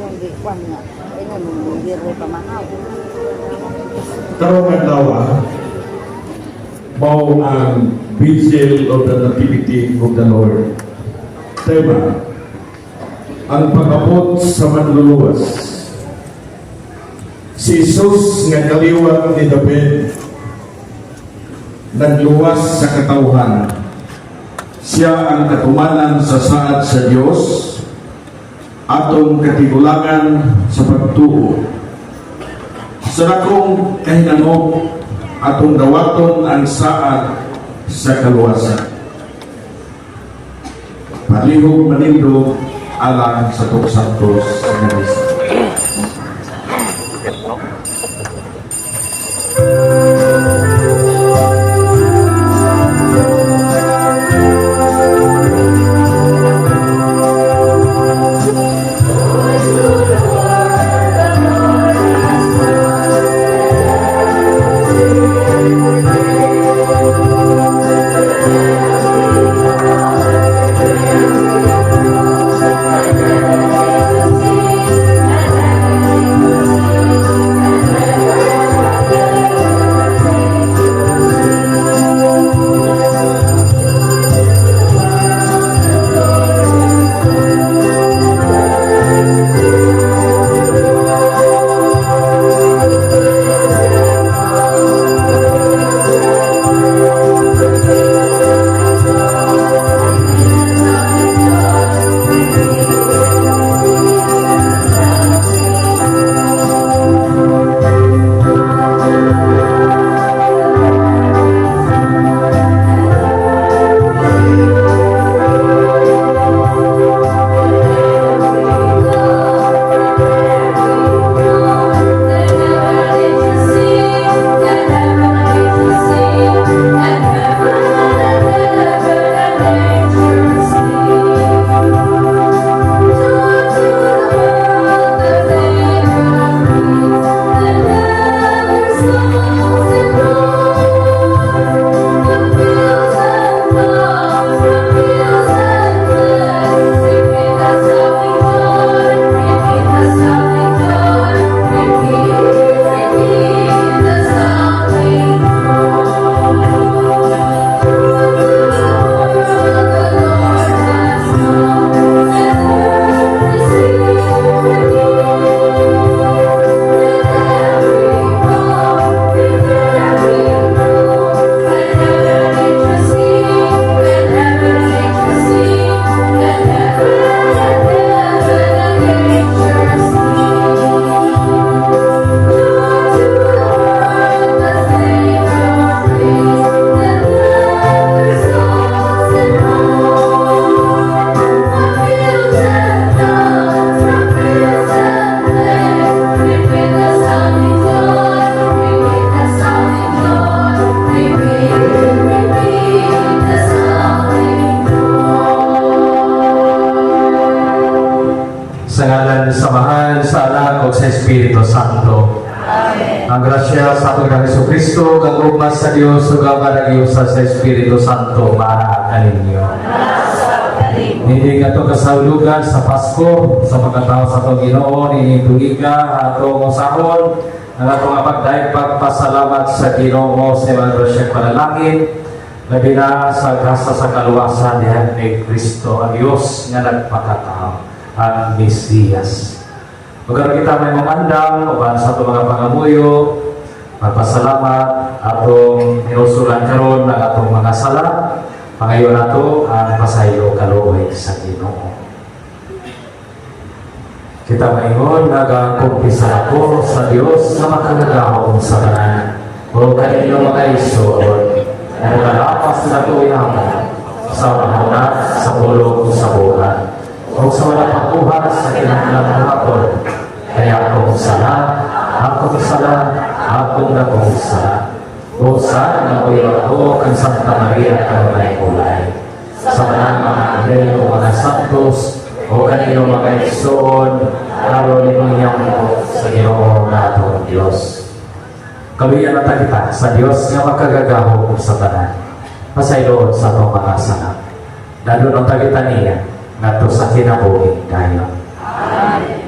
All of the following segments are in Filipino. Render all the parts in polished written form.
hindi kwan nga. Ayun, hindi rin pamahaw. Karong adlaw mao ang Vigil of the Nativity of the Lord. Tema, ang pag-abot sa manluluwas. Si Jesus nga kaliwat ni David nagluwas sa katawhan. Siya ang katumanan sa saad sa Dios, atong katigulangan sa pagtuo. Sa dakong kahinanok, atong dawaton ang saad sa kaluwasan. Palihog manindog alang sa Santos nga misa. Sa ngalan sa Mahal, sa Anak, o sa Espiritu Santo. Amen. Ang grasya sa ating Hesus Kristo, ang ugmas sa Dios, ug ang sa Espiritu Santo, para kaninyo. Hindi ka ito kasaulugan sa Pasko, sa pagkatao sa itong Ginoo, inintuliga, atong usahon, ang atong pagdaig pagpasalamat sa Ginoo sa mga grasya panalangin, labi na sa grasa sa kaluwasan ni Kristo, ang Diyos nga nagpakatao, ang Mesiyas. Magkaroon kita may mamandang, uban sa itong mga pangamuyo, magpasalamat, atong inusulan karon ng atong mga sala, pangayon nato ang pasayo kaluoy sa Ginoo. Kita maingon, nagakumpisa ako sa Dios na makagagahong sa tanan. O kanino mga isuon, na nagalapas na ito inaman sa mahanap, sa pulong, sa buhan. O sa wala pakuha sa kinahanglan ng hapon, kaya akong sala, akong nagong sala. O saan na ko'y ako kang Santa Maria Carolay Kulay. Sa mga anghel o mga santos, o kanino mga igsoon, araw ni Manyang mo sa Ginoo natong Diyos. Kaluyan na kita sa Diyos nga makagagaho ko sa tanan. Pasayloon sa itong mga sanap. Lalo nang tagita niya, nga to sa kinabuhi tayo. Amen.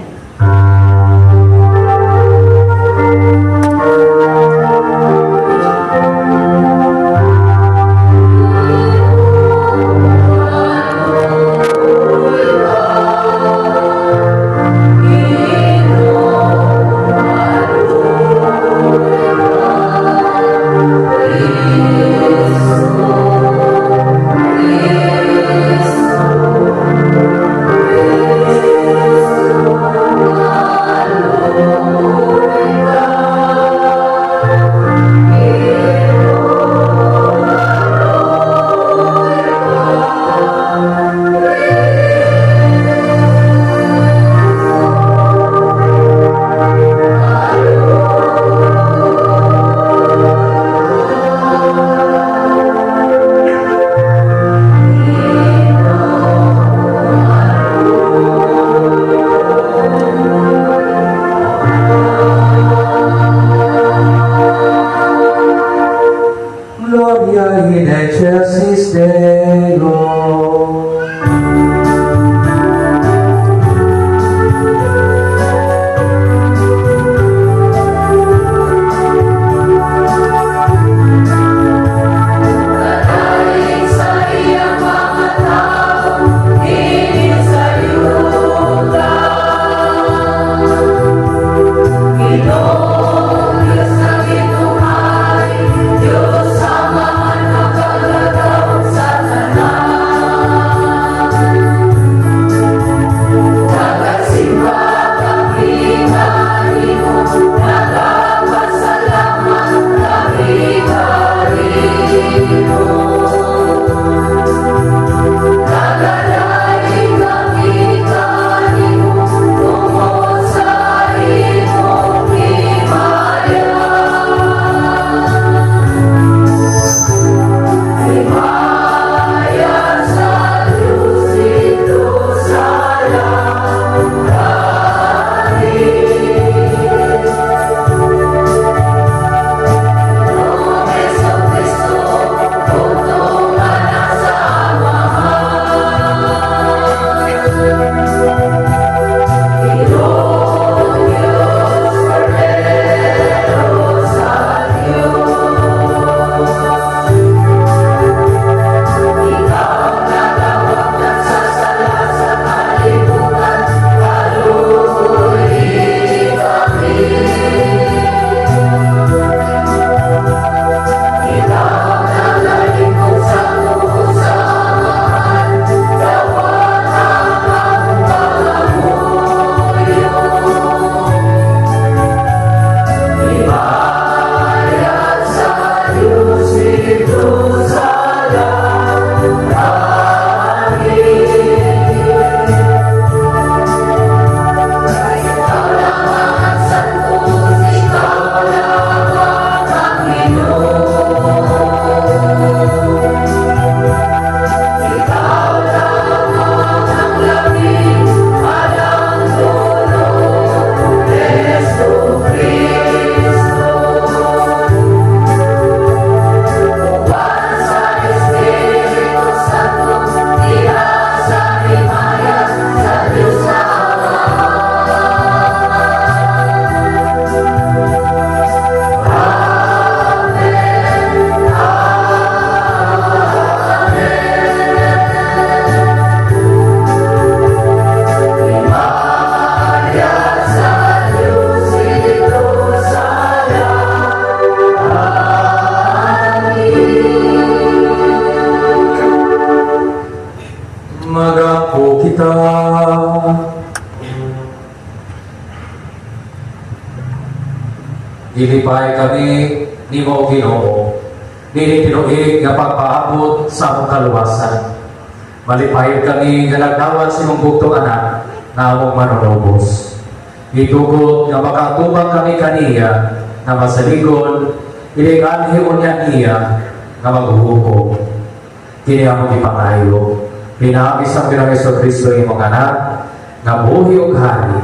Dako kita. Ilipay kami ni mo Ginoo, dili tinuig nga pagpaabot sa among kaluwasan. Malipay kami nga nagdawat sa imong bugtong anak na among manunubos. Itugot nga makatubang kami kaniya na masaligon, iliganhion niya nga maghuhukom. Kini among ipangayo, pinaabis ang Pirang Jesucristo imong anak, nga buhi ug hari,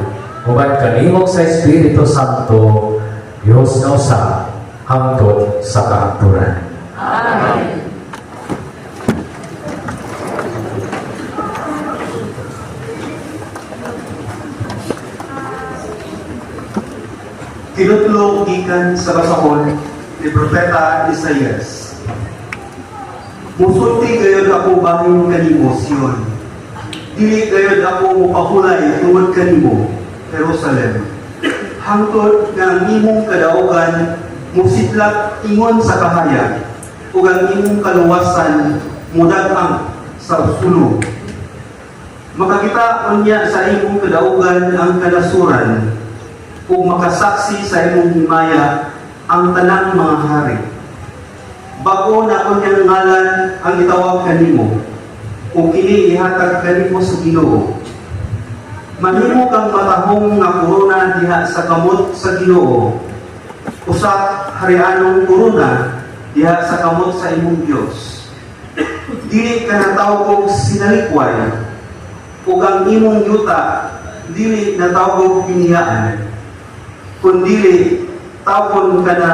uban kanimong sa Espiritu Santo, Diyos na usa, hangtod sa kaaturan. Amen. Tinutlo gikan sa basahon ni Propeta Isaias. Musulti gayod ako bahin kanimo Sion. Dili gayod ako mupahulay tungod kanimo Jerusalem. Hangtod nga ang imong kadaugan musitlak ingon sa kahaya ug ang imong kaluwasan mudag-ang sa usulo. Makakita unya sa imong kadaugan ang kanasuran ug makasaksi sa imong himaya ang tanang mga hari. Bago na unyang ngalan ang itawag kanimo ug kini ihatag kanimo sa Ginoo. Mahimo kang matahong nga korona diha sa kamot sa Ginoo. Usa harianong korona diha sa kamot sa imong Dios. Dili ka natawag og sinalikway ug ang imong yuta dili natawag og piniyaan. Kundili tawon ka na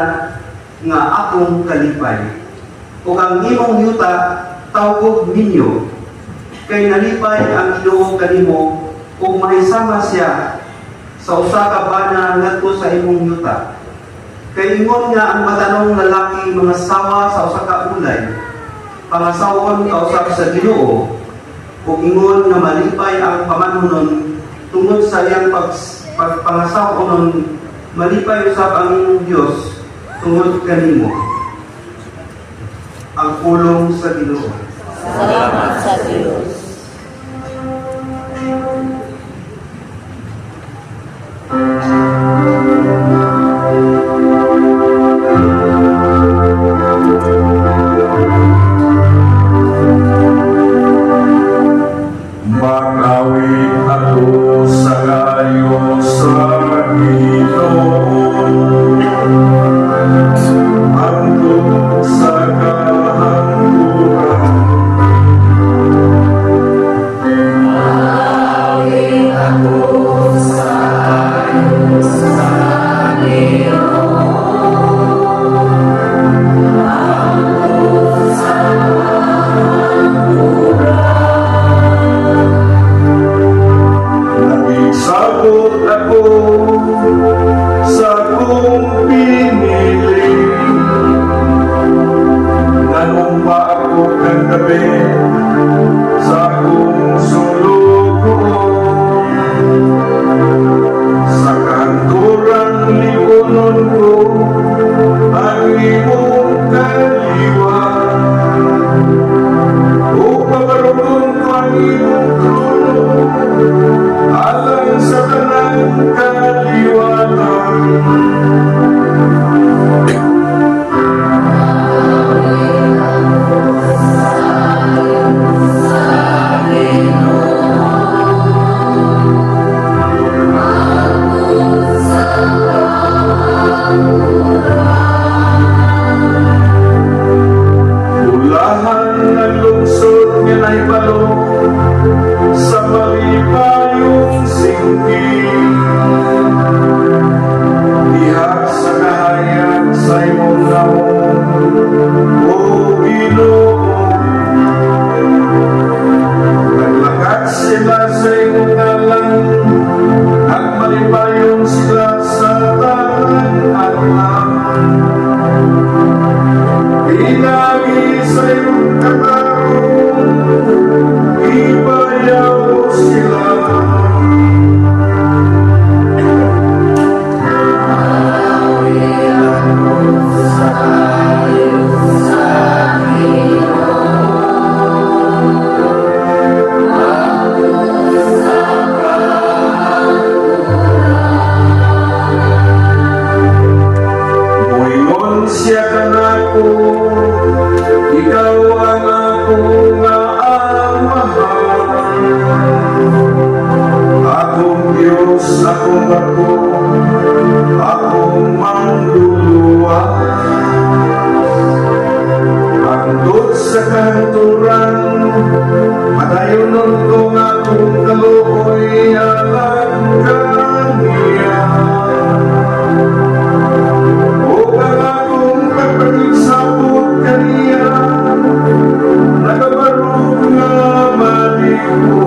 nga akong kalipay. Ug ang imong yuta tawag og ninyo. Kay nalipay ang Ginoo kanimo ug mahisama siya sa usa ka bana ngadto sa imong yuta. Kay ingon nga ang matanong lalaki mga sawa sa usa ka ulay, pangasawon kausap sa Ginoo, ug ingon nga malipay ang pamanunon tungod sa iyang pangasawon, malipay usab ang imong Dios tungod kanimo. Ang pulong sa Ginoo. Salamat sa Diyos. Makawit ako sa layo sa Ginoo, hangtod sa kahangturan. Awit ako sa iyo sa Ginoo, hangtod sa Nagsabot ako sa kong pinili, nanumpa ako ng gabi sa kong sulugoon. Sa kanturang lipunon ko ang imong kaliwa, upang maroon ko ang imong trono alang sa tanang kaliwatan. Ulahan ng lungsod nga naibalo sa malipayong singgi, diha sa kahayag sa imong naong, O Ginoo. Naglakat sila sa imong ngalan, at malipayon sila sa tanang adlaw. Pinagi sa iyong katarong, ibayaw sila. Diyos akong bato, akong mangluluwa. Hangtod sa kanturan, madayonon ko nga kung kaluoy ang kaniya. O ang akong pagpagigsabot kaniya, nagabarog nga maligo.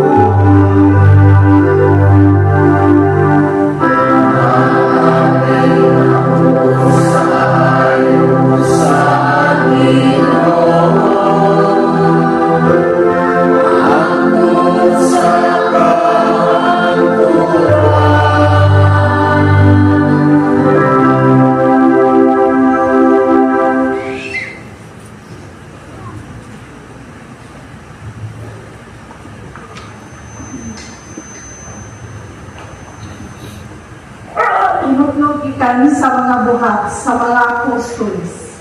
Inutlog ikan sa mga buhat sa mga apostoles.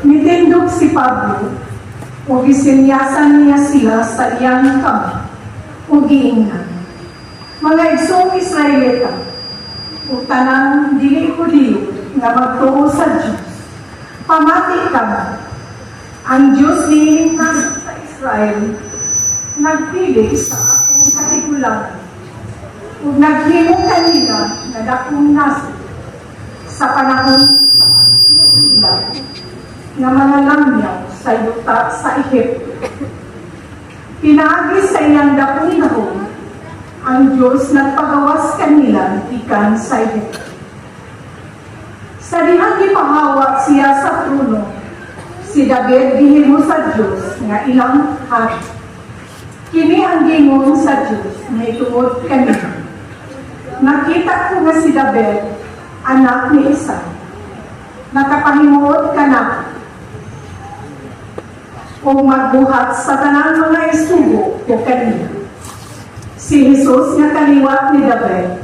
Mitindog si Pablo, o gisinyasan niya sila sa iyang kamay, o giingnan. Mga igsong Israelita, o tanang dili ko diyo nga magtuo sa Diyos. Pamati kami, ang Diyos nilingkas sa Israel, nagpili sa akong katigulangan. Ug naghimo kanila nga dakong nasod sa panahon sa nila nga mga lamyaw sa yuta sa Ehipto. Pinaagi sa iyang dakong nahon, ang Diyos nagpagawas kanila ikan sa Ehipto. Sa dihang gipahawa siya sa trono, si David gihimo sa Diyos nga ilang hari. Kini ang gingon sa Diyos nga ituod kanila. Nakita ko nga si David, anak ni Isay. Nakapahimuot ka na o magbuhat sa tanang mga isugo o kanina. Si Jesus nga kaliwat ni David,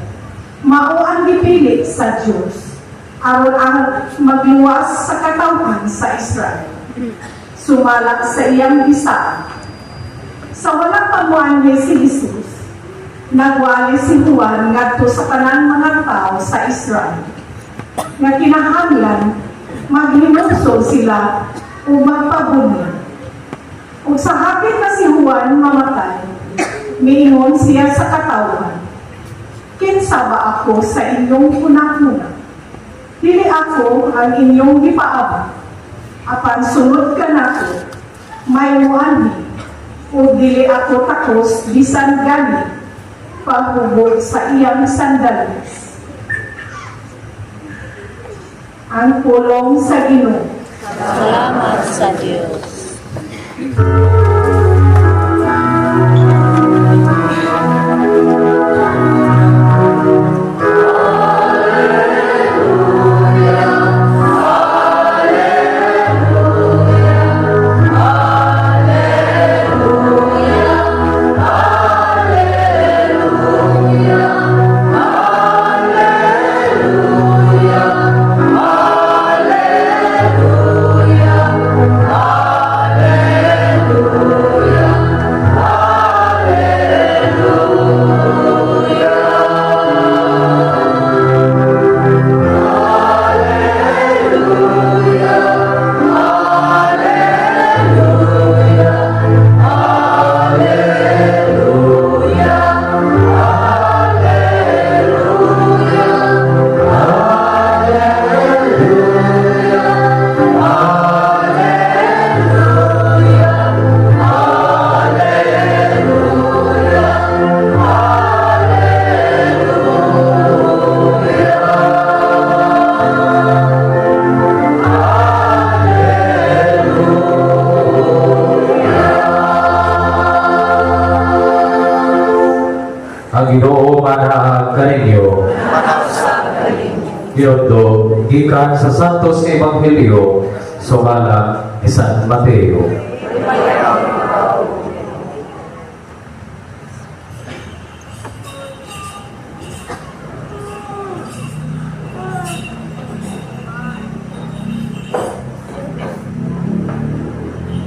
mao ang gipili sa Diyos, aron ang magluwas sa katawhan sa Israel. Sumalak sa iyang bisa. Sa walang pamuan ni si Jesus, nagwali si Juan ngadto sa tanang mga tao sa Israel nga kinahanglan maghinupsol sila o magpabunyag. Ug sa hapit na si Juan mamatay, miingon siya sa katawan, kinsa ba ako sa inyong kunakuna? Dili ako ang inyong gipaabot, apan sunod ka nako, may muani, o dili ako takos bisan gani pagubog sa iyang sandalis. Ang pulong sa Ginoo. Salamat sa Diyos. Ang Ginoo manahag kaninyo. Yodo, gikan sa Santos Ebanghelyo, sumalang ni San Mateo.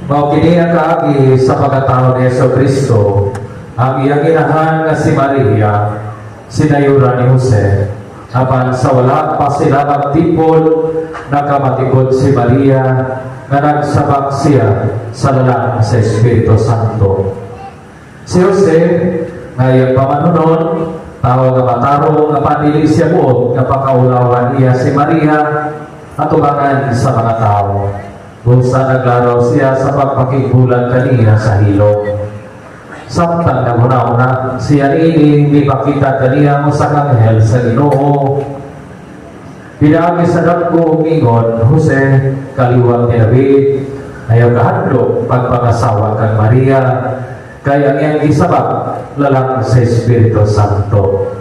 Mao kini ang kaagi sa pagkatao ni Jesu Kristo, ang iyang inahan nga si Maria, sinayura ni Jose. Apan sa wala pa sila magtipon, nakamatikod si Maria na nagsabak siya sa lalang sa Espiritu Santo. Si Jose, ngayong pamanunon, tao nga matarong nga panili siya buot nga pakaulawan niya si Maria at umangan sa mga tao. Bunsa naglaraw siya sa pagpakigulan kaniya sa hilong. Samtang naguna-una, siya ini ipakita kaniya mo sa anghel sa Ginoo. Pinaagi sa dagko umingon, Jose, kaliwat ni David, ayaw kahadlok pagpangasawa kang Maria, kaya ang isabak lalang sa Espiritu Santo.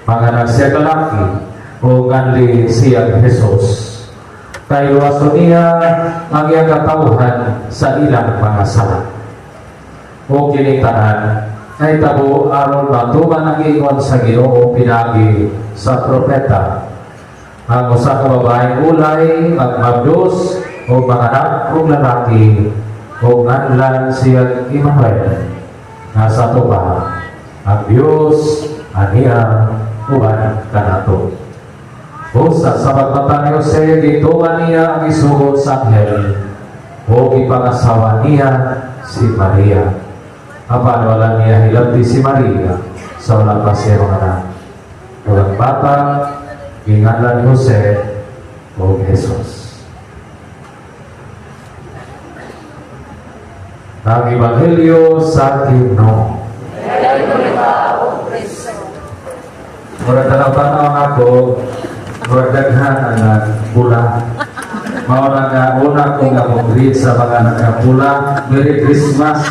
Manganak siya kalaki, o nganli siya Jesus. Kay waso niya ang iyang katauhan sa ilang mga sala. O kinitanan, ay tabo aron matuman ang ingon sa Ginoo pinagi sa propeta. Ang usa ka babaeng ulay, magmabdos, o manganak kong lalaki, o nganlan siya Emmanuel. Nasa tuba, ang Diyos, aniya, uban kanato. Usa sa pagmata ni Jose, gituman niya ang isugod sa anghel, o ipangasawa niya si Maria. Apan wala niya hilabti si Maria sa walang pasero anak. Walang bata, gingalan Jose o Jesus. Ang Ebanghelyo sa Ginoo. Murag tanaw-tanaw ako, murag daghan ang pula. Mauna nga una ko nga mag-greet sa mga nagkapula, Merry Christmas.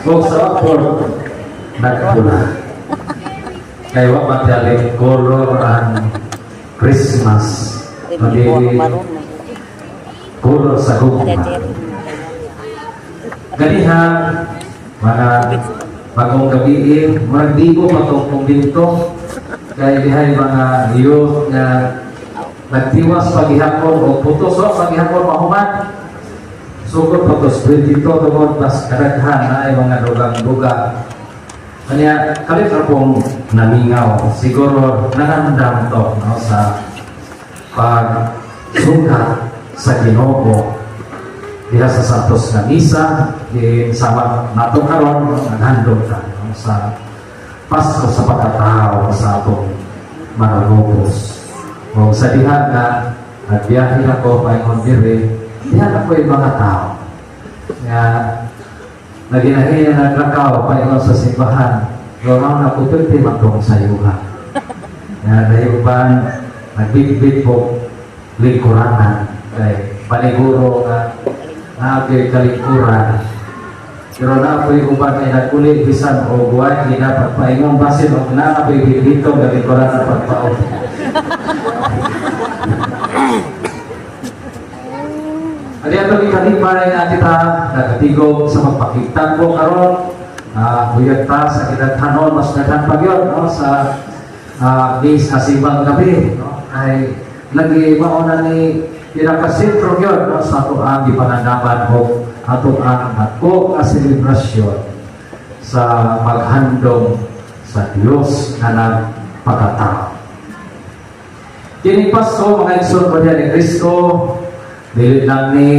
Kung sa Oxford, nagpula. Kaya wak matyaling color ang Christmas. Hindi color sa gugma. Ganihan, mga bagong gabiin, mga di ko matungkong dito. Kaya dihay mga youth na nagtiwas paghihapon o putos o paghihapon mahuman. Sugod putos 22 tungod pas kadaghan na ay mga dugang-dugang. Kanya kalit na pong namingaw. Siguro nanandam to no, sa pagsugat sa Ginoo diha sa Santos na Misa din sama nato karon naghandog ta no, sa Pasko sa pagkatao sa atong mananubos. O sa diha nga nagbiyahe ako paingon diri, diha na ko yung mga tao nga naginahiya naglakaw paingon sa simbahan. Gawang na po pwede matong sa yuha. Nga dahil ba nagbibit po lingkuranan kay paniguro nga nagay kalingkuran. Pero na po yung uban ay nagkulit bisan o buwan, hindi dapat paingon basin o na po yung dito na lingkuranan pagpaon. Adi ato ikalipay na kita nagatigog sa magpakita ko karon. Buyag ta sa kinaghanon mas naghan pa yun no, sa base na simbang gabi no? Ay lagi mauna ni pinakasentro yun no, sa ato ang ipananaman o ato ang ako na selebrasyon sa maghandong sa Diyos na nagpakatao. Kini Pasko mga igsoon ni Kristo, dili lang ni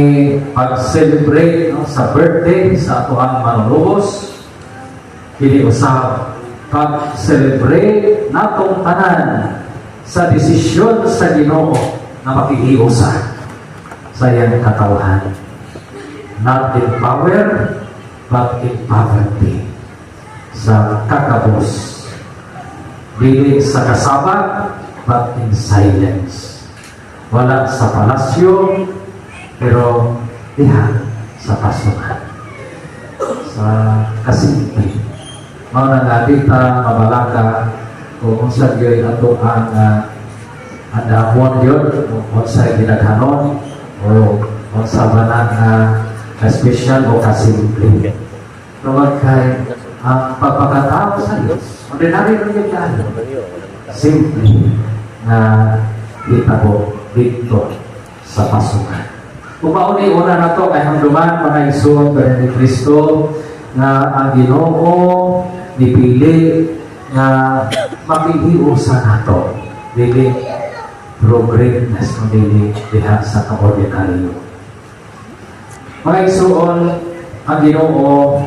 pag-celebrate no, sa birthday sa ato ang manunubos. Kini usab pag-celebrate natong tanan sa desisyon sa Ginoo na makikiusa sa iyang katawhan. Not in power, but in poverty. Sa kakabos. Dili sa kasama, but in silence. Wala sa palasyo, pero diha sa pasukan. Sa kasimple. Mao na nga dita mabalaka kung sa gyud ato ang andamon yun kung sa ginaghanon o kung sa banang special o kasimple. Tawag kay ang pagpakatao sa Diyos. Ordinary rin yung dahil. Simple na itabo dito sa pasukan. Kung mauni-una na to kay hamduman mga igsoon ni Kristo na ang Ginoo nipili nga makihiusa nato dili through greatness o dili diha sa kaordinaryo. Mga igsuon, ang Ginoo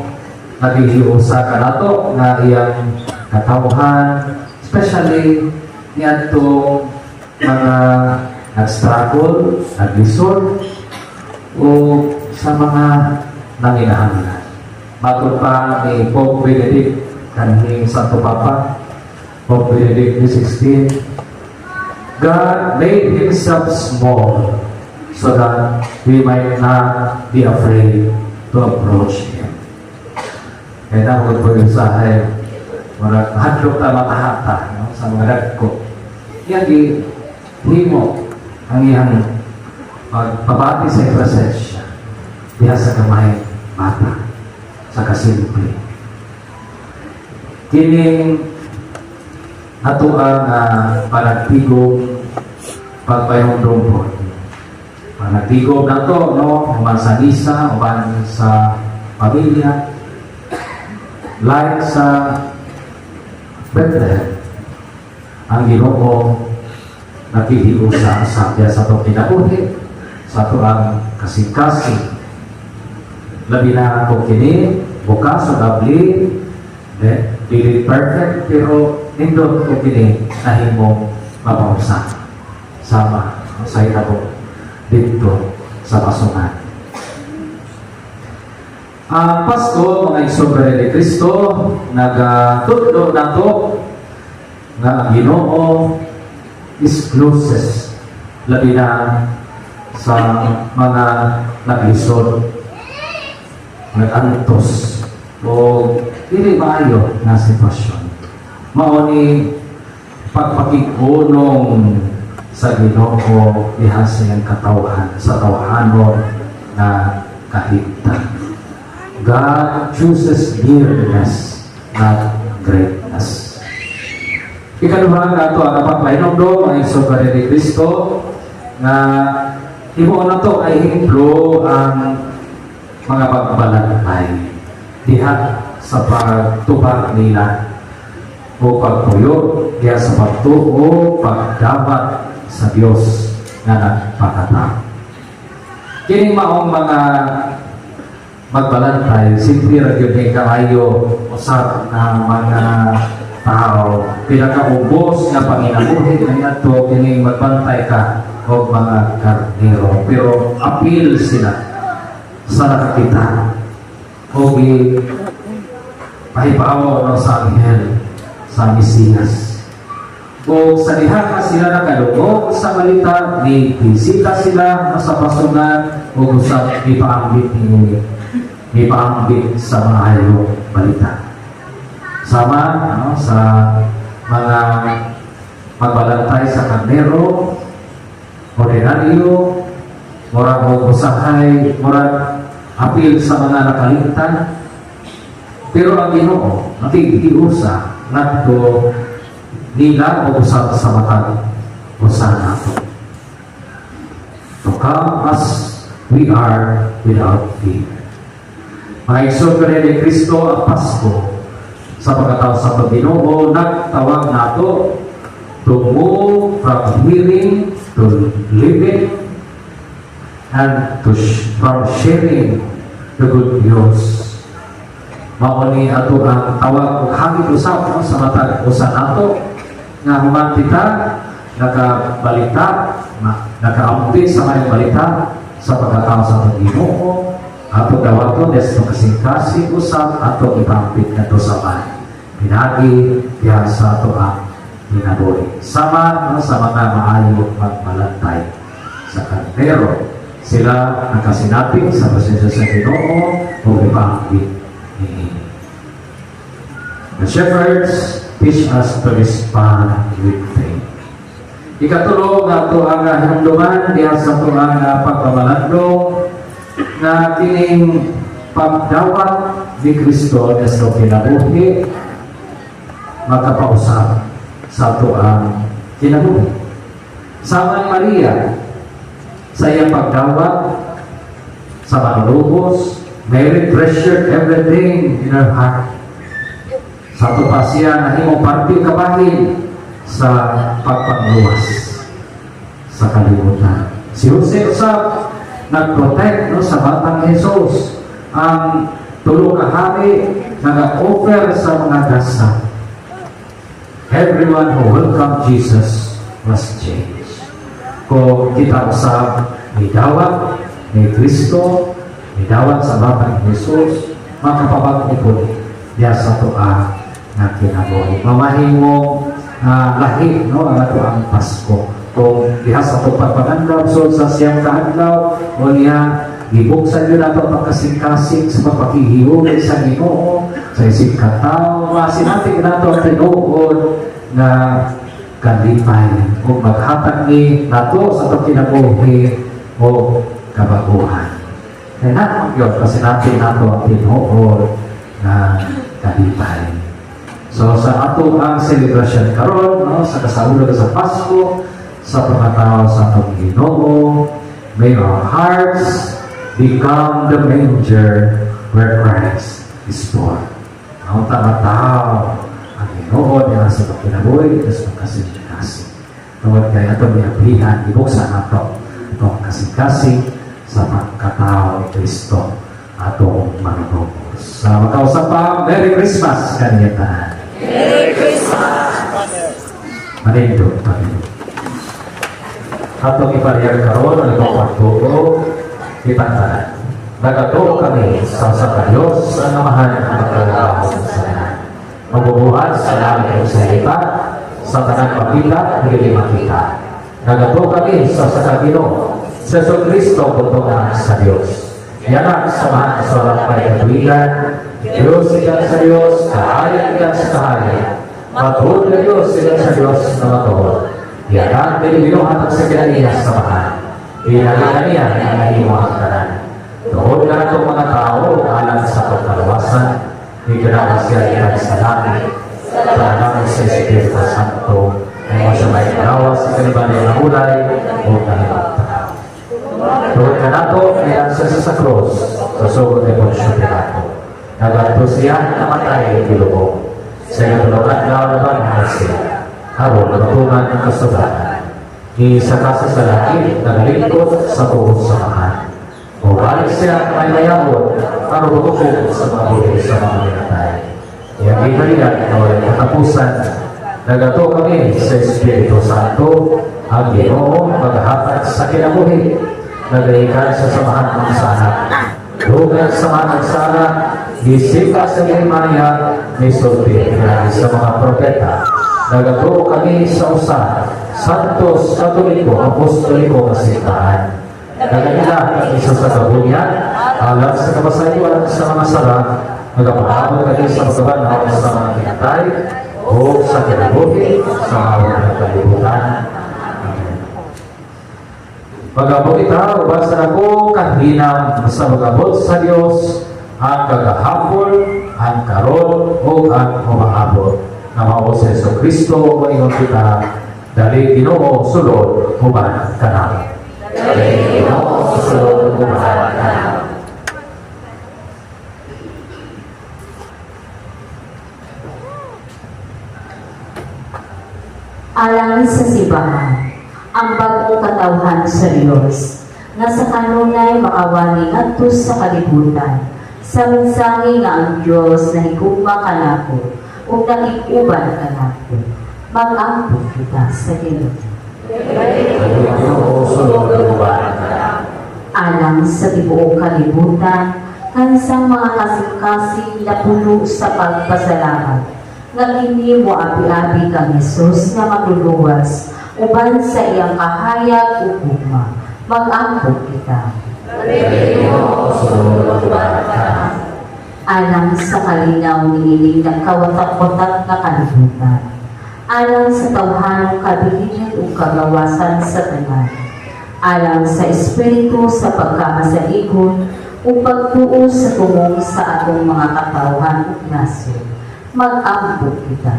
nagihiusa ka nato nga iyang katawhan, especially niadtong mga nag-struggle, naglisod, o sa mga nanginahanglan. Matod pa ni Pope Benedict kanhing Santo Papa, Pope Benedict XVI, God made Himself small so that we might not be afraid to approach Him. Kaya na ko po yung sahay, mga hadlok na matahata no, sa mga dagko. Yan himo ang iyang pagpabati sa presensya diha sa kamay mata sa kasimple. Kining ato ang panagtigong pagpayong po. Panagtigong na to, no? Uban sa misa, uban sa pamilya, like sa Bethlehem, ang Ginoo nakihiusa sa itong kinabuhi, sa ito ang kasing-kasing. Labi na ako kini, bukas o dabli, dili perfect, pero nindot ko kini nahimong mapausa sama sa itabo dito sa pasungan. Pasko, mga isobra ni Kristo, nagtudlo na to nga ang Ginoo is closest labi na sa mga naglisod, nag-antos o dili maayo na sitwasyon. Mao ni pagpakikunong sa Ginoo diha sa iyang katawhan, sa tawahanon na kahigtan. God chooses nearness, not greatness. Ikaduha nga ito ang napagpahinongdo ang Isoga ni Kristo na himuon na ito ay himplo ang mga pagbalantay diha sa pagtubag nila o pagtuyo diha sa pagtuo, pagdapat sa Diyos na nagpakatao. Kining maong mga magbalantay, simple radyo ni kaayo usap na mga tao, pinakaubos nga panginabuhi na ito, kining magbantay ka o mga karnero. Pero appeal sila sa nakakita o pahibaw no, sa anghel, sa Mesiyas. O sa diha ka sila nakalugog sa balita, ni bisita sila sa pasungan o sa ipaambit sa mga hayong balita. Sama no, sa mga magbalantay sa karnero, ordinaryo, murag o usahay, murag apil sa mga nakalimtan. Pero ang Ginoo, nakikiusa ngadto nila o usap sa matag usa nato. To come as we are without fear. Mga isobre ni Kristo ang Pasko sa pagkatao sa Panginoon, nagtawag nato to move from hearing to living and from sharing the good news. Mauni ato ang tawag o hangit usap no, sa matag usa nato nga human kita nakabalita, nakaampi sa mga balita sa pagkatao sa Panginoon. Ato dawato desto kasing-kasing usap ato ipampit na to sa bahay. Pinagi diha sa ato ang hinabuhi. Sama no, sa mga maayo magbalantay sa karnero. Sila nakasinapit sa presensya sa Ginoo o ipampit ni The shepherds teach us to respond with faith. Ikatulog na ito ang hinumduman diha sa ito ang pagpamalando na kining pagdawat ni Kristo sa kinabuhi makapausap sa ito ang kinabuhi. Sama ni Maria sa iyang pagdawat sa manlubos, Mary treasured everything in her heart. Sa ato pa siya na himong parte kabahin sa pagpangluwas sa kalibutan. Si Jose usab nag-protect no, sa batang Jesus. Ang tulo ka hari nag-offer sa mga gasa. Everyone who welcomed Jesus was changed. Kung kita usab midawat ni Kristo, midawat sa batang Jesus, makapabag po diya sa tuwa na kinabuhi. Mamahimong lahi no, ang ato ang Pasko. Kung diha sa itong pagpagandaw, so sa siyang kaadlaw, o niya, gibuksan yun nato ang kasing-kasing sa pagpakihiwin sa Ginoo, sa isip katao, masinating nato ang tinuod na kalipay, kung maghatag ni nato sa itong kinabuhi o kabaguhan. Kaya naman yun, kasi natin nato ang tinuod na kalipay. So sa ato ang celebration karon, no, sa kasaulog sa Pasko, sa pagkatao sa atong Ginoo, may our hearts become the manger where Christ is born. Ang tao ang Ginoo niya sa pagkinabuhi at sa kasing-kasing. Tawad kaya ito may ablihan, ibuksan nato itong kasing-kasing sa pagkatao ni Kristo atong manunubos. Sa magkausap pa, Merry Christmas kaniyatan. Merry Christmas! Manindog, manindog. Atong ipariyag karon ang pagtuo ipantanan. Nagatuo kami sa Diyos sa namahan ng magkalaw sa lahat. Mabubuhat sa langit sa lipa, sa tanang makita, hindi makita. Nagatuo kami sa Ginoo, sa Kristo butungan sa Diyos. Yanak sa mga kasalang pagkatuwigan, Diyos ikan sa Diyos, kahayag ikan sa kahayag. Matuod na Diyos ikan sa Diyos na matuod. Yakan din binuhat sa kinaniya sa bahan. Pinalitan niya ang nahimo ang tanan. Doon na itong mga tao alang sa pagkalawasan, iganawa siya ikan sa langit, sa langit sa Espiritu Santo, ay masamay kalawa sa kanibanay na ulay o kanilang tao. Doon ka na ito, ay ansa sa krus, sa sugod ay Poncio Pilato. Naganto siya namatay ang bilubog. Sa ikatulungan na naman siya. Harap natutunan ng kasabatan. Isakasa sa langit, naglingkod sa tuhod sa mahal. O balik siya may mayabot, para matukog sa mga buhay sa mga minatay. Iyang inalihan na walang katapusan, nagato kami sa Espiritu Santo, ang Ginoo maghahatag sa kinabuhi, nagayikan sa samahan ng sana. Lugan sa mga nagsana, isika sa Maria, may sulti sa mga propeta. Nagatuo kami sa usa, Santos, Katoliko, Apostoliko, Kasintahan. Naganila kami sa kabunyan, alam sa kapasayuan sa mga sala, nagapahabot kami sa pagkabanaw sa mga pinatay, o sa kinabuhi, sa mga kalibutan. Pag-abot ita, basta na ko kahinam sa mag-abot sa Diyos, ang kagahapon, ang karon, o ang umaabot. Na mao sa Yesu Kristo o ingon kita dali Ginoo sulod human kanamo. Dali Ginoo sulod human kanamo. Alang sa sibahan, ang bagong katawhan sa Diyos, nga sa kanunay makawali ngadto sa kalibutan, sa mensahe nga ang Diyos na higugma kanako, ug nakikuban ka natin. Mag-ampun kita sa Ginoo. Alang sa tibuok kalibutan, kansang mga kasing-kasing na puno sa pagpasalamat, nga hindi mo api-api kang Jesus na magluluwas, uban sa iyang kahayag o gugma. Mag-ampun kita. Alang sa kalinaw nililing ng kawatak-watak na kalibutan. Alang sa tawhanong kabilihan o kagawasan sa tanan. Alang sa Espiritu sa pagkakasaligon o pagtuo sa tumong sa atong mga katawhan at nasyon. Mag-ampun kita.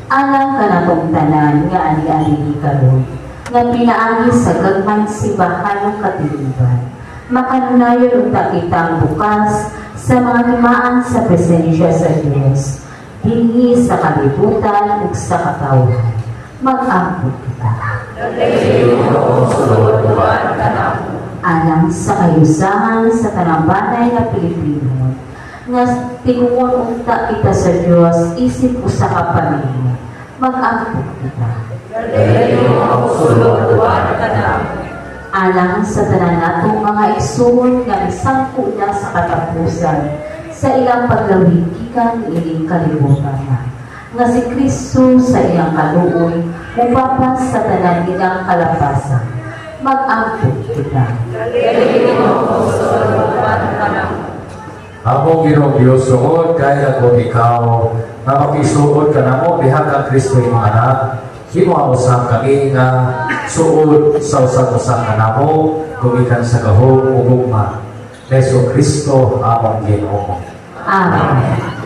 Alang ka na tong tanan nga ani-ani karon nga pinaagi sa gagmay sibahan ng katiliban. Makanunayon ang takitang bukas sa mga limaan sa presensya sa Diyos, dinhi sa kalibutan ug sa katawan. Mag-ampun kita. Alang sa kayusahan sa tanang-banay nga Pilipino, nga tinguon unta kita sa Diyos, isip usa ka pamilya. Mag-ampun kita. Alang sa tanan natong mga igsoon nga isangko na sa katapusan sa ilang paglawig gikan ining kalibutan nga si Kristo sa iyang kaluoy mupapas sa tanan ilang kalapasan. Mag-ampun kita. Among Ginoong Diyos, sugod kaya ako ikaw na makisuod ka na mo diha ka Kristo yung anak. Himo usang kami nga suod sa usang-usang ka na mo gumikan sa gahom ug gugma. Yesu Kristo among Ginoo. Amen.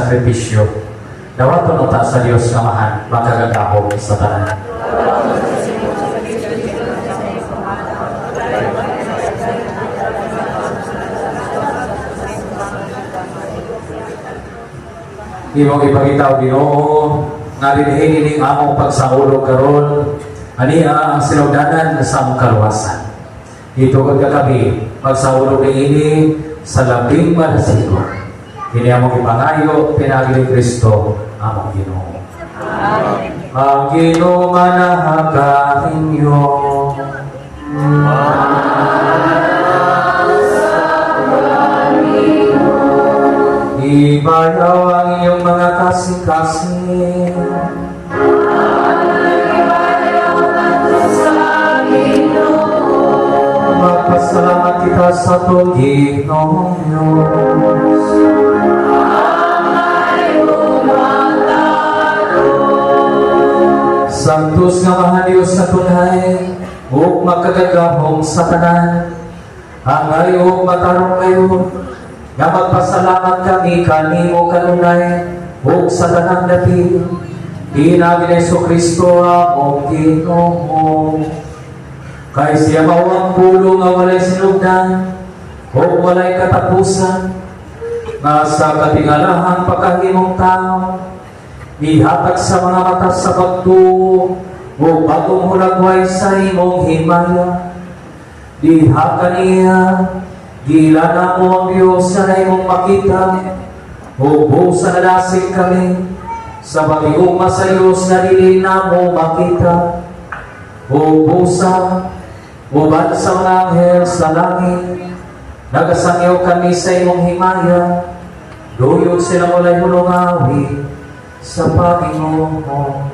sakripisyo. Dawaton ta sa Dios nga Amahan, makagagahom sa tanan. Imong ipakita Ginoo nga dinhi ining among pagsaulog karon ania ang sinugdanan sa among kaluwasan. Ito kagabi pagsaulog ini sa labing malasigo. Kini among ipangayo pinagi ni Kristo among Ginoo. Ang Ginoo manahakainyo. Ibayaw ang iyong mga kasing-kasing. Magpasalamat kita sa tugi ng Diyos. Santos nga Mahal Diyos sa tunay, ug magkagagahong sa tanan. Ang ngayon matarong kayo, nga magpasalamat kami kanimo kanunay ug sa tanang dapit pinagi ni Jesucristo among Ginoo. Kay siya mao ang pulo nga walay sinugdan ug walay katapusan, nga sa katingalahang pagkahimong tao ihatag sa mga mata sa pagtuo ug bagong hulagway sa imong himaya. Diha kaniya gila na mo ang Diyos na imong makita, o sa nalasing kami, sa pag-iugma sa Diyos na dili na mo makita, o sa uban sa mga anghel sa langit, nagasangyaw kami sa imong himaya, duyog sila walay hulungawi sa Panginoon.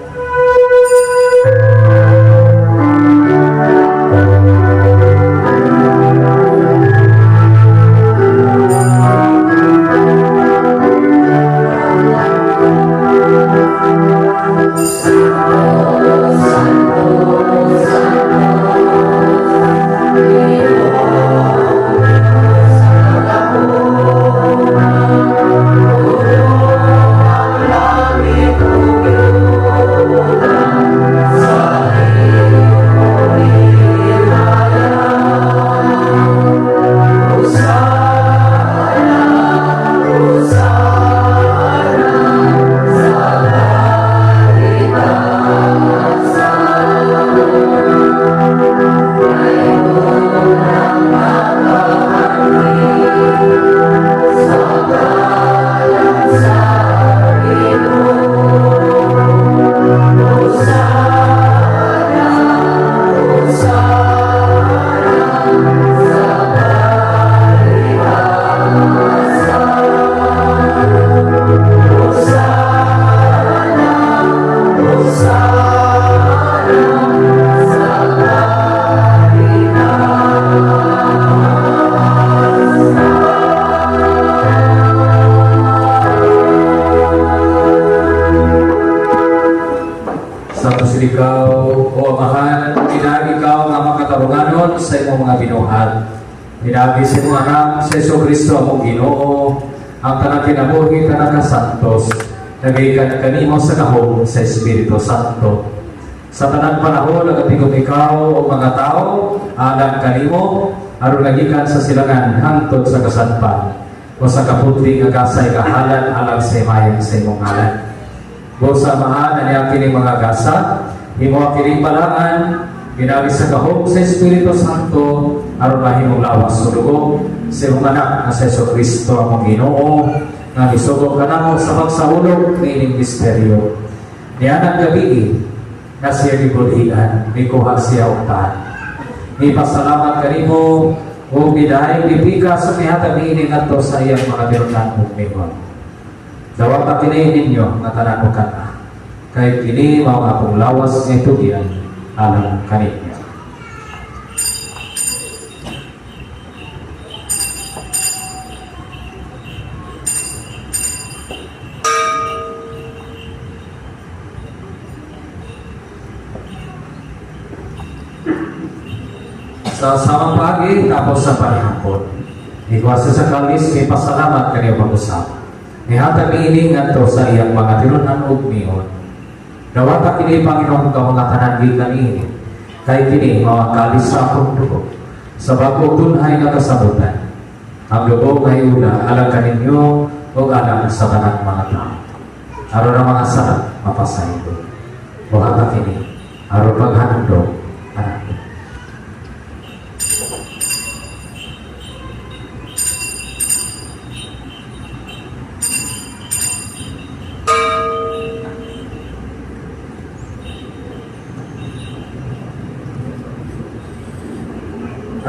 Ikaw, o Amahan, pinagi ikaw nga makatarunganon sa imong mga binuhat. Pinagi sa imong anak sa Jesucristo among Ginoo, ang tanang kinabuhi tanang kasantos, nagaykan kanimo sa kahog sa Espiritu Santo. Sa tanang panahon, nagatigom ikaw o mga tao, alam kanimo, aron nagikan sa silangan hangtod sa kasadpan, o sa kaputing agasay kahalan alang sa imayan sa imong ngalan. O sa Amahan, aniya kining mga gasa, imo kining balangan, pinagi sa kahog sa Espiritu Santo, aron mahimong lawas sulugo sa imong anak na sa Jesucristo among Ginoo, nga gisugod kanamo sa pagsahulog ni ining misteryo. Nianang gabi na siya gibulhian, mikuha siya ugtahan. Ipasalamat kanimo o bidayang bibika sa mihatag ni ining ato sa iyang mga birunan ug mingon. Dawat kini ninyo nga tanan mo kana. Kay kini mao akong lawas nga tugian alang kaninyo. Sa samang pagi tapos sa panihapon. Ikuasa sa kalis kay pasalamat kaniyo pag-usap. Nihatag ini ngadto sa iyang mga tinunan ug miyon. Dawata kini Panginoon ka mga tanan gikan ini. Kay kini mawakalis sa akong dugo. Sa bagong tunhay na kasabutan. Ang dugo nga iuna alang kaninyo o alang sa tanan mga tao. Aron ang mga sarap mapasaydo. Buhata kini aron paghandog anak.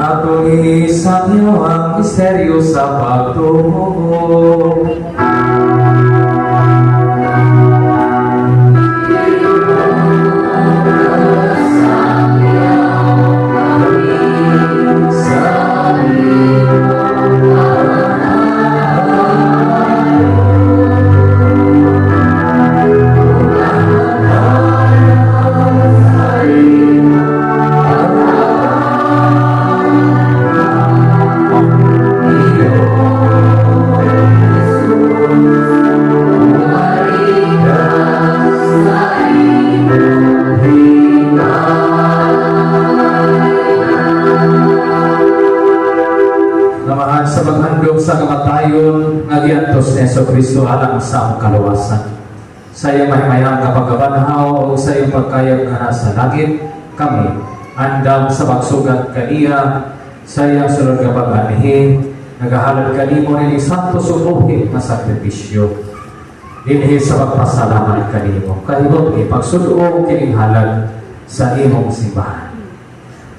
Atong isakyo ang misteryo sa pagtuo. Namahan sa maghandog sa kamatayon nga giadtos ni Jesucristo alang sa among kaluwasan. Sa iyang mahimayang kapagkabanhaw o sa iyang pagkayag nga sa langit, kami andam sa pagsugat kaniya sa iyang sunod nga pag-anihin, nagahalad kanimo ni santo subuhi nga sakripisyo. Dinhi sa pagpasalamat kanimo, kahimot ni pagsuduo kining halad sa imong simbahan.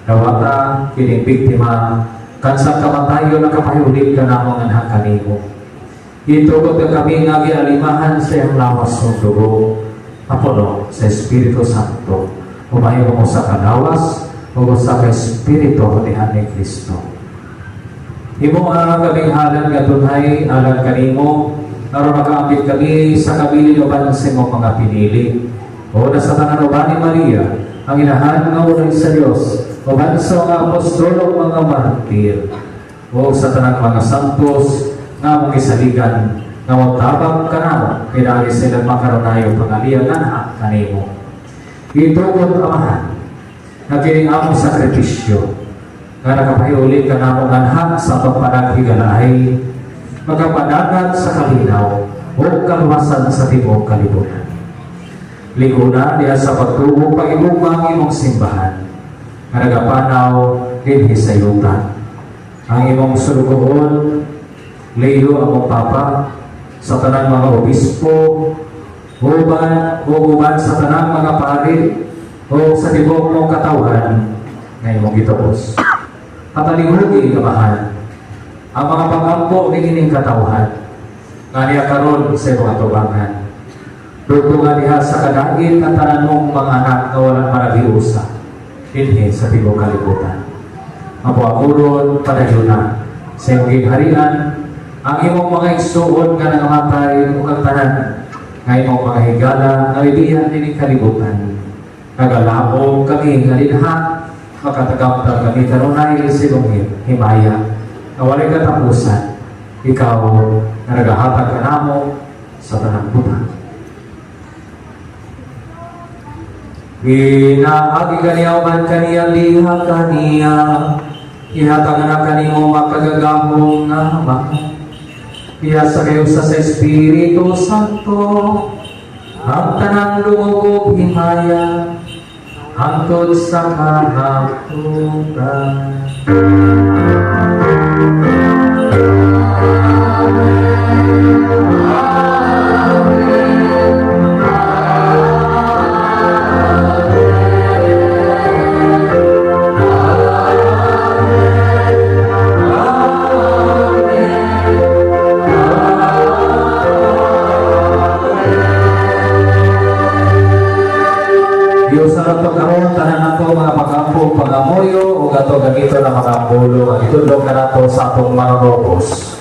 Dawata kining biktima kansa kamatayon na kapayulit ka namang anhang kanimo. Itugod ka kami nga gialimahan sa iyang lawas ng dugo, apono sa Espiritu Santo, umayo mo sa kanawas, o sa Espiritu ni Kristo. Imo ang kaming halad nga tunay alang kanimo, aron makaambit kami sa kabilin uban sa imong mga pinili, o nasa tanan uban ni Maria, ang inahan nga unay sa Dios, uban sa mga apostol o mga martir, o sa tanang mga santos nga mong isaligan nga magtabang kanamo pinagi silang makaronayo pangalian na kanimo. Itugod amahan na kining among sakripisyo nga nakapahiulit kanamo anhang sa pagpanaghigalay magkapadagat sa kalinaw o kaluwasan sa tibok kalibutan. Liguna diya sa pagtubo pag-ibugmang imong simbahan nga nagapanaw dinhi sa yuta. Ang imong sulugoon, Leo among Papa, sa tanang mga obispo, uban sa tanang mga pari, o sa tibok mong katawhan, nga imong gitapos. Katalihugi kamahan, ang mga pangampo ni ining katawhan, nga niya karon sa mga tubangan. Dutungan niya sa kadagit at tanan mong mga anak na walang maragiusa, dinhi sa tibok kalibutan. Mapuakuron padayuna sa iyong gigharian, ang imong mga igsuon nga nangamatay o kang tanan, nga imong mga higala nga ibiyan din kalibutan. Nagalabong kami nga linha, makatagamtang kami kanunay silungit, himaya, na walay katapusan, ikaw na nagahatag ka namo sa tanang buta. Ginaagi kaniya man kaniya liha kaniya, ihatag na kanimo makagagahong nga mga. Iyasa kayo sa Espiritu Santo, ang tanang lumugog himaya, hangtod sa kahaptunan. Diyos na nagpagkaroon, tanan nato mga pag-ampo, pag-amoyo, o gato gamito na mga ampulo, at itulog na nato sa atong manonobos.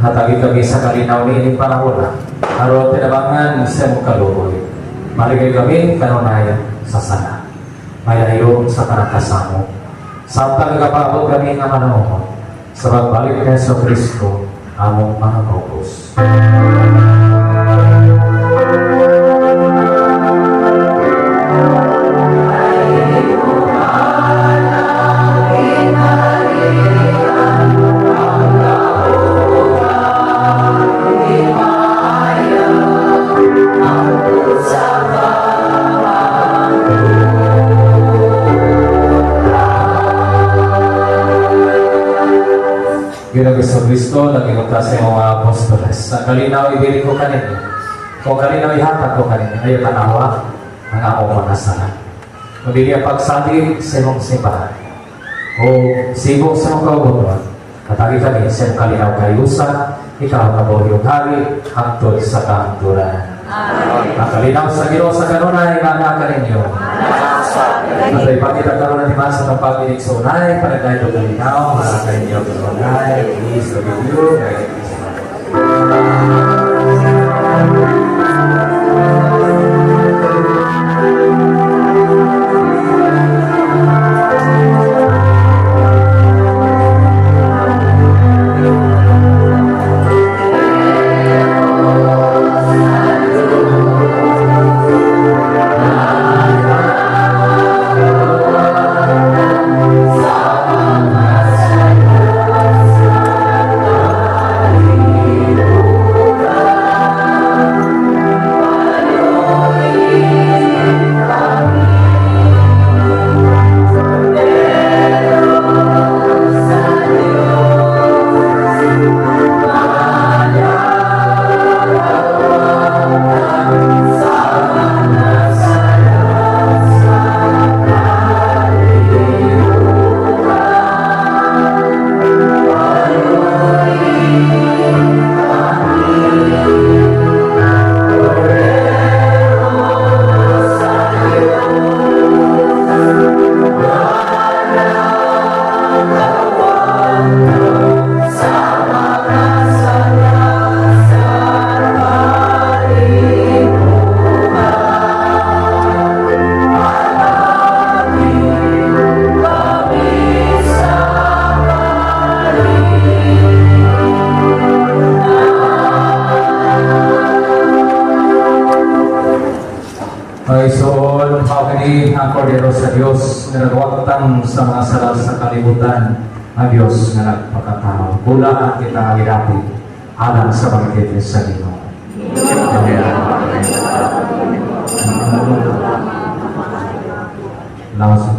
Hatagi kami sa kalinaw ni ining panahon na. Aron tinabangan sa mong kaluoy. Maligay kami kanunay sa sana. Mayayon sa kanakasamo. Samtang nagapabot kami ng manahon. Sa pagbalik ni Yesu Kristo, among mga pupus. Ginang Kristo, nagingota sa mga apostoles. Sa kalinaw, ibili ko kanina. Kung kalinaw, ihatag ko kanina. Ayaw tanawa ang akong manasalan. Mabili ang pagsabi sa imong simbahan. O sibok sa mga kaubutuan. Katagi kami sa imong kalinaw kayusan, ikaw na yung hari, hangtod sa kahangturan. Ang kalinaw sa Ginoo sa kanunay, maanakan ninyo. At ipakita karon natin sa pagpapilig sa unay, panagay ito kalinaw, maanakan ninyo sa unay, please, the video, Paisoon, pagkini ang Kordero sa Diyos na nagwagtang sa mga sala sa kalibutan ang Diyos na nagpakatao. Pula ang kita agirapi alang sa pagkiti sa Ginoo. Langsung.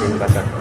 Terima kasih.